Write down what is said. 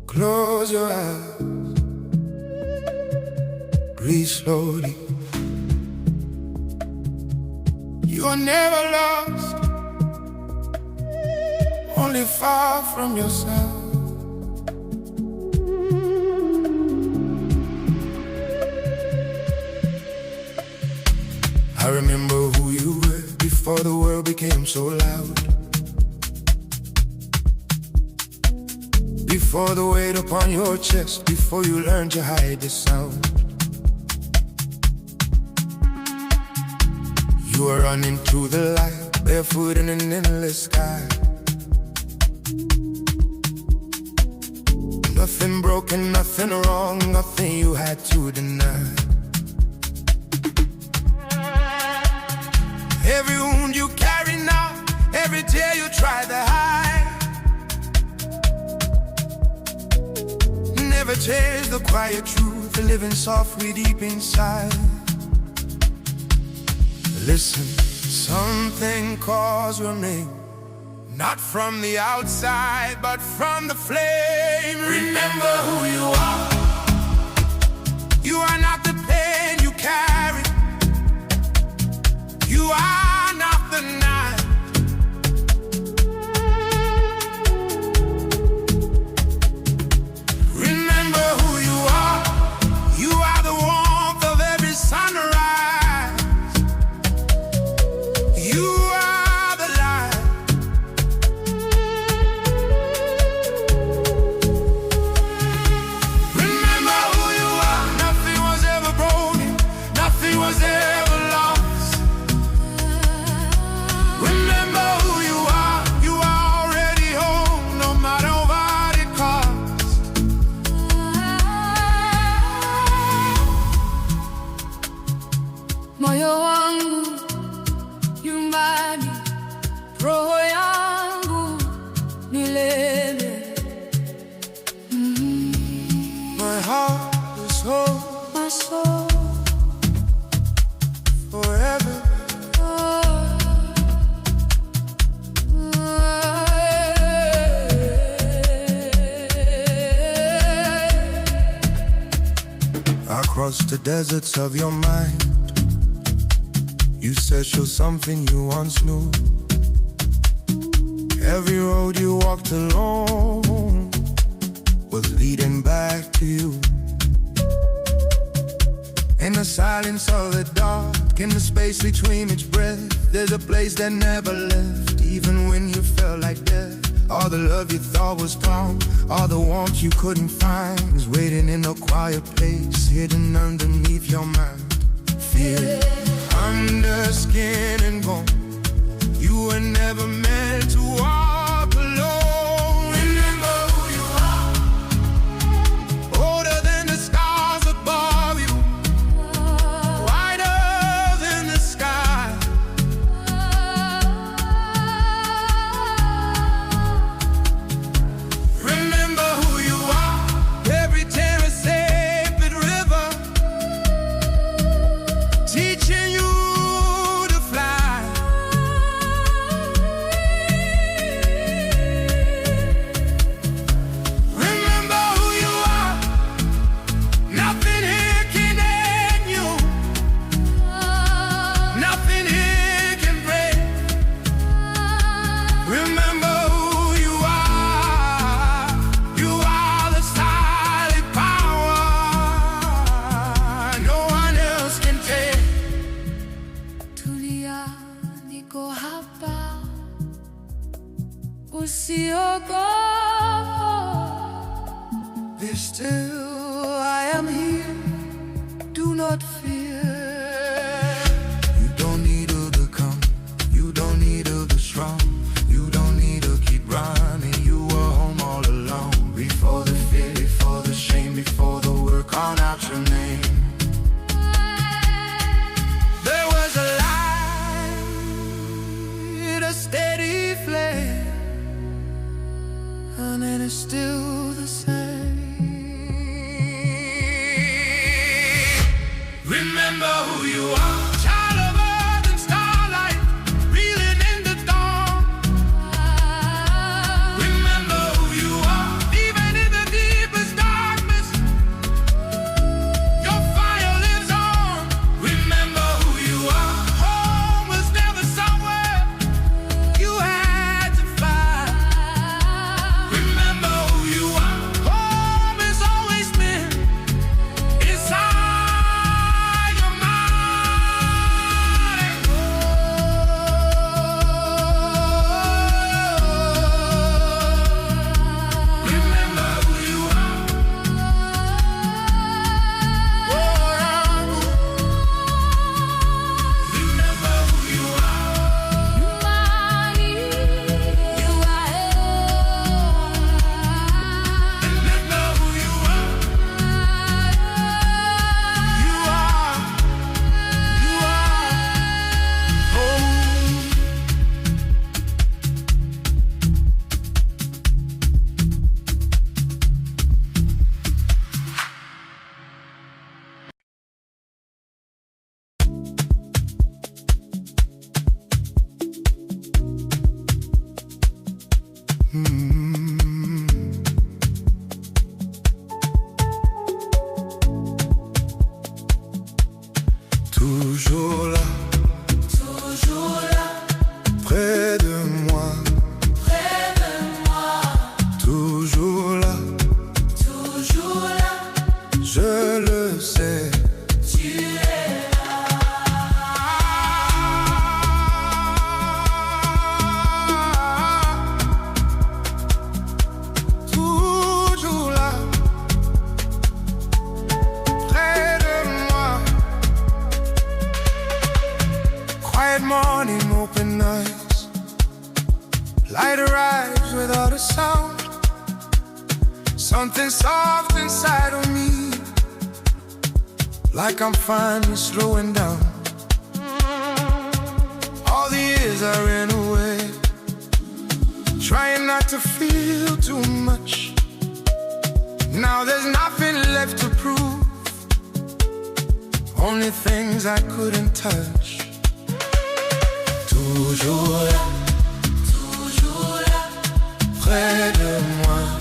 Close your eyes, breathe slowly. You are never lost, only far from yourself. I remember who you were before the world became so loud, before the weight upon your chest, before you learned to hide the sound. You were running through the light, barefoot in an endless sky. Nothing broken, nothing wrong, nothing you had to deny. Every wound you carry now, every tear you try to hide, never change the quiet truth, living softly deep inside. Listen, something calls your name, not from the outside, but from the flame. Remember who you are. You are not the pain you carry. You are not the night. Remember who you are. You are the warmth of every sunrise. You are the light. Remember who you are. Nothing was ever broken, nothing was ever lost. Remember who you are. You are already home, no matter what it costs. Moyo wangu nyumbani, roho yangu milele. My heart is whole My soul, forever. Across the deserts of your mind, you search for something you once knew. Every road you walked alone was leading back to you. In the silence of the dark, in the space between each breath, there's a place that never left, even when you felt like death. All the love you thought was gone, all the warmth you couldn't find, is waiting in a quiet place, hidden underneath your mind. Feel it under skin and bone. You were never meant to walk alone. Remember who you are. Older than the stars above you, wider than the sky. Remember who you are. Every tear a sacred river, teaching you to fly. Remember who you are. Nothing here can end you. Nothing here can break. Remember who you are. You are the silent power no one else can take. tulia, niko hapa, usiogope. Be still, I am here. Do not fear. You don't need to become, you don't need to be strong, you don't need to keep running. You were home all along, before the fear, before the shame, before the word called out your name. There was a light, a steady flame, and it is still the same. Remember Remember who you are. Child of earth and starlight, reeling in the dawn. Remember who you are. Even in the deepest darkness, your fire lives on. Remember who you are. Home was never somewhere you had to find. Remember who you are. Home is always been inside your mind. Remember who you are. Remember who you are. Nyumbani, you are Remember who you are. You are. You are home. Toujours là, près de moi, toujours là, je le sais. Toujours là, près de moi. Quiet morning, open eyes. Light arrives without a sound. Something soft inside of me, like I'm finally slowing down. All the years I ran away, trying not to feel too much. Now there's nothing left to prove, only things I couldn't touch. Toujours là, près de moi.